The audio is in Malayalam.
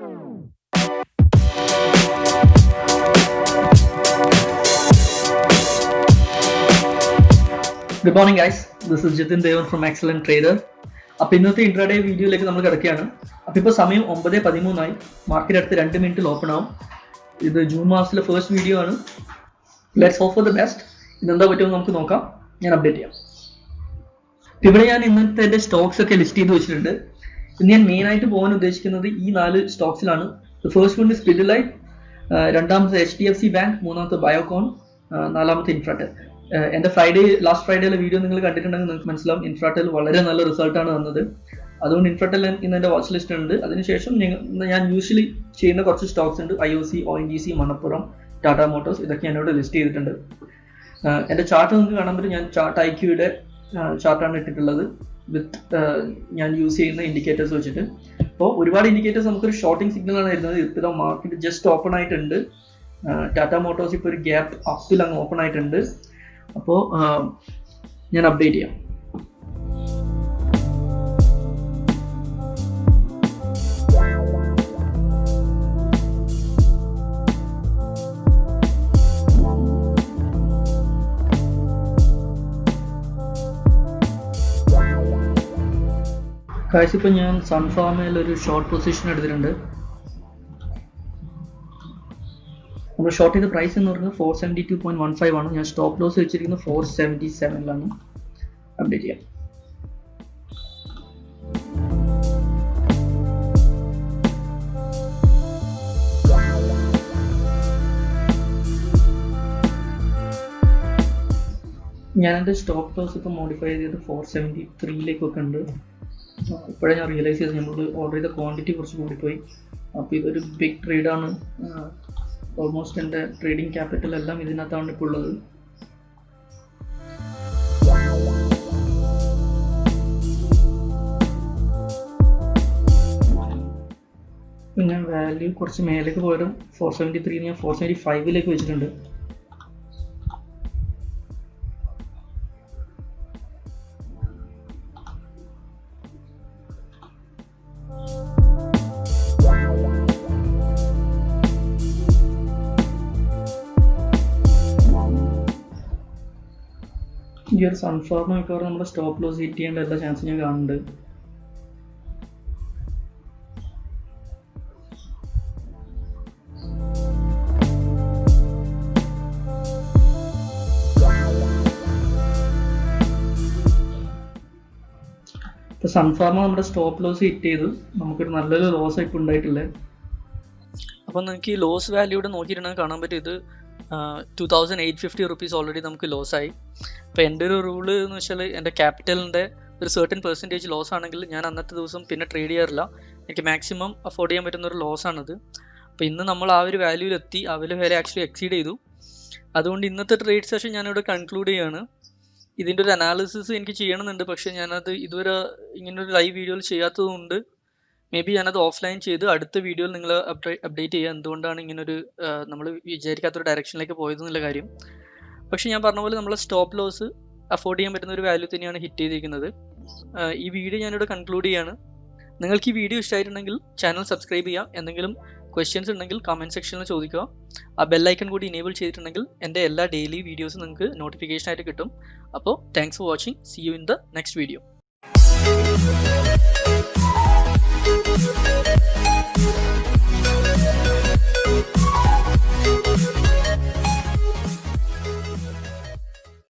Good morning guys, this is Jitin Devan from Excellent Trader. അപ്പോൾ ഇന്നത്തെ ഇൻട്രാഡേ വീഡിയോയിലേക്ക് നമ്മൾ കിടക്കുകയാണ്. അപ്പോൾ ഇപ്പോൾ സമയം 9:13 മാർക്കറ്റ് അടുത്ത് 2 മിനിറ്റിൽ ഓപ്പൺ ആവും. ഇത് ജൂൺ മാസത്തിലെ ഫസ്റ്റ് വീഡിയോ ആണ്. Let's hope for the best. ഇതെന്താ പറ്റുമെന്ന് നമുക്ക് നോക്കാം. ഞാൻ അപ്ഡേറ്റ് ചെയ്യാം. ഇവിടെ ഞാൻ ഇന്നത്തെ എൻ്റെ സ്റ്റോക്സ് ഒക്കെ ലിസ്റ്റ് ചെയ്ത് വെച്ചിട്ടുണ്ട്. ഇന്ന് ഞാൻ മെയിൻ ആയിട്ട് പോകാൻ ഉദ്ദേശിക്കുന്നത് ഈ 4 സ്റ്റോക്സിലാണ്. ഫസ്റ്റ് വൺ ഇസ് പിഡിലൈറ്റ്, രണ്ടാമത്തെ HDFC ബാങ്ക്, മൂന്നാമത്തെ ബയോകോൺ, നാലാമത്തെ ഇൻഫ്രാടെൽ. എൻ്റെ ലാസ്റ്റ് ഫ്രൈഡേയിലെ വീഡിയോ നിങ്ങൾ കണ്ടിട്ടുണ്ടെങ്കിൽ നിങ്ങൾക്ക് മനസ്സിലാവും ഇൻഫ്രാടെൽ വളരെ നല്ല റിസൾട്ടാണ് വന്നത്. അതുകൊണ്ട് ഇൻഫ്രാടെൽ ഇന്ന് എൻ്റെ വാച്ച് ലിസ്റ്റ് ഉണ്ട്. അതിനുശേഷം ഞാൻ യൂഷ്വലി ചെയ്യുന്ന കുറച്ച് സ്റ്റോക്സ് ഉണ്ട്. IOC, ONGC, Manappuram, Tata Motors, ഇതൊക്കെ ഞാനിവിടെ ലിസ്റ്റ് ചെയ്തിട്ടുണ്ട്. എൻ്റെ ചാർട്ട് നിങ്ങൾക്ക് കാണാൻ പറ്റും. ഞാൻ ചാർട്ട് IQയുടെ ചാർട്ടാണ് ഇട്ടിട്ടുള്ളത് വിത്ത് ഞാൻ യൂസ് ചെയ്യുന്ന ഇൻഡിക്കേറ്റേഴ്സ് വെച്ചിട്ട്. അപ്പോൾ ഒരുപാട് ഇൻഡിക്കേറ്റേഴ്സ് നമുക്കൊരു ഷോർട്ടിംഗ് സിഗ്നലാണ് വരുന്നത്. ഇപ്പോൾ മാർക്കറ്റ് ജസ്റ്റ് ഓപ്പൺ ആയിട്ടുണ്ട്. ടാറ്റ മോട്ടോഴ്സ് ഇപ്പോൾ ഒരു ഗ്യാപ്പ് അപ്പിൽ അങ്ങ് ഓപ്പൺ ആയിട്ടുണ്ട്. അപ്പോൾ ഞാൻ അപ്ഡേറ്റ് ചെയ്യാം. കാശ് ഇപ്പോൾ ഞാൻ സൺഫാർമയിൽ ഒരു ഷോർട്ട് പൊസിഷൻ എടുത്തിട്ടുണ്ട്. നമ്മൾ ഷോർട്ട് ചെയ്ത പ്രൈസ് എന്ന് പറയുന്നത് 472.15 ആണ്. ഞാൻ സ്റ്റോപ്പ് ലോസ് വെച്ചിരിക്കുന്നത് 477 അപ്ഡേറ്റ് ചെയ്യാം. ഞാൻ എൻ്റെ സ്റ്റോപ്പ് ലോസ് ഇപ്പോൾ മോഡിഫൈ ചെയ്തിട്ട് 473 ഉണ്ട്. ഇപ്പോഴേ ഞാൻ റിയലൈസ് ചെയ്ത് നമ്മൾ ഓർഡർ ചെയ്ത ക്വാണ്ടിറ്റി കുറച്ച് കൂടിപ്പോയി. അപ്പോൾ ഇതൊരു ബിഗ് ട്രേഡാണ്. ഓൾമോസ്റ്റ് എൻ്റെ ട്രേഡിംഗ് ക്യാപിറ്റൽ എല്ലാം ഇതിനകത്താണ് ഇപ്പോൾ ഉള്ളത്. ഞാൻ വാല്യൂ കുറച്ച് മേലേക്ക് പോയാലും 473 ഞാൻ 475 വെച്ചിട്ടുണ്ട്. ഈ ഒരു സൺഫ്ലവർ മിക്കവാറും നമ്മുടെ സ്റ്റോപ്പ് ലോസ് ഹിറ്റ് ചെയ്യേണ്ട എല്ലാ ചാൻസും ഞാൻ കാണുന്നുണ്ട്. ഇപ്പോൾ സൺഫാർമ നമ്മുടെ സ്റ്റോപ്പ് ലോസ് ഹിറ്റ് ചെയ്തു. നമുക്കൊരു നല്ലൊരു ലോസ് ഇപ്പോൾ ഉണ്ടായിട്ടില്ലേ. അപ്പോൾ നിങ്ങൾക്ക് ഈ ലോസ് വാല്യൂടെ നോക്കിയിട്ടുണ്ടെങ്കിൽ കാണാൻ പറ്റും. ഇത് 2850 റുപ്പീസ് ഓൾറെഡി നമുക്ക് ലോസായി. അപ്പോൾ എൻ്റെ ഒരു റൂള് എന്ന് വെച്ചാൽ എൻ്റെ ക്യാപിറ്റലിൻ്റെ ഒരു സർട്ടൻ പെർസെൻറ്റേജ് ലോസ് ആണെങ്കിൽ ഞാൻ അന്നത്തെ ദിവസം പിന്നെ ട്രേഡ് ചെയ്യാറില്ല. എനിക്ക് മാക്സിമം അഫോർഡ് ചെയ്യാൻ പറ്റുന്ന ഒരു ലോസാണത്. അപ്പോൾ ഇന്ന് നമ്മൾ ആ ഒരു വാല്യൂവിലെത്തി. ആ വാല്യൂ വരെ ആക്ച്വലി എക്സീഡ് ചെയ്തു. അതുകൊണ്ട് ഇന്നത്തെ ട്രേഡ് സെഷൻ ഞാനിവിടെ കൺക്ലൂഡ് ചെയ്യുകയാണ്. ഇതിൻ്റെ ഒരു അനാലിസിസ് എനിക്ക് ചെയ്യണമെന്നുണ്ട്. പക്ഷേ ഞാനത് ഇതുവരെ ഇങ്ങനൊരു ലൈവ് വീഡിയോയിൽ ചെയ്യാത്തതുകൊണ്ട് മേ ബി ഞാനത് ഓഫ്ലൈൻ ചെയ്ത് അടുത്ത വീഡിയോയിൽ നിങ്ങൾ അപ്ഡേറ്റ് ചെയ്യുക എന്തുകൊണ്ടാണ് ഇങ്ങനൊരു നമ്മൾ വിചാരിക്കാത്തൊരു ഡയറക്ഷനിലേക്ക് പോയതെന്നുള്ള കാര്യം. പക്ഷേ ഞാൻ പറഞ്ഞ പോലെ നമ്മളെ സ്റ്റോപ്പ് ലോസ് അഫോർഡ് ചെയ്യാൻ പറ്റുന്ന ഒരു വാല്യൂ തന്നെയാണ് ഹിറ്റ് ചെയ്തിരിക്കുന്നത്. ഈ വീഡിയോ ഞാനിവിടെ കൺക്ലൂഡ് ചെയ്യാണ്. നിങ്ങൾക്ക് ഈ വീഡിയോ ഇഷ്ടമായിട്ടുണ്ടെങ്കിൽ ചാനൽ സബ്സ്ക്രൈബ് ചെയ്യുക. എന്തെങ്കിലും ക്വസ്റ്റ്യൻസ് ഉണ്ടെങ്കിൽ കമൻറ്റ് സെക്ഷനിൽ ചോദിക്കുക. ആ ബെല്ലൈക്കൺ കൂടി ഇനേബിൾ ചെയ്തിട്ടുണ്ടെങ്കിൽ എൻ്റെ എല്ലാ ഡെയിലി വീഡിയോസും നിങ്ങൾക്ക് നോട്ടിഫിക്കേഷൻ ആയിട്ട് കിട്ടും. അപ്പോൾ thanks for watching. See you in the next video.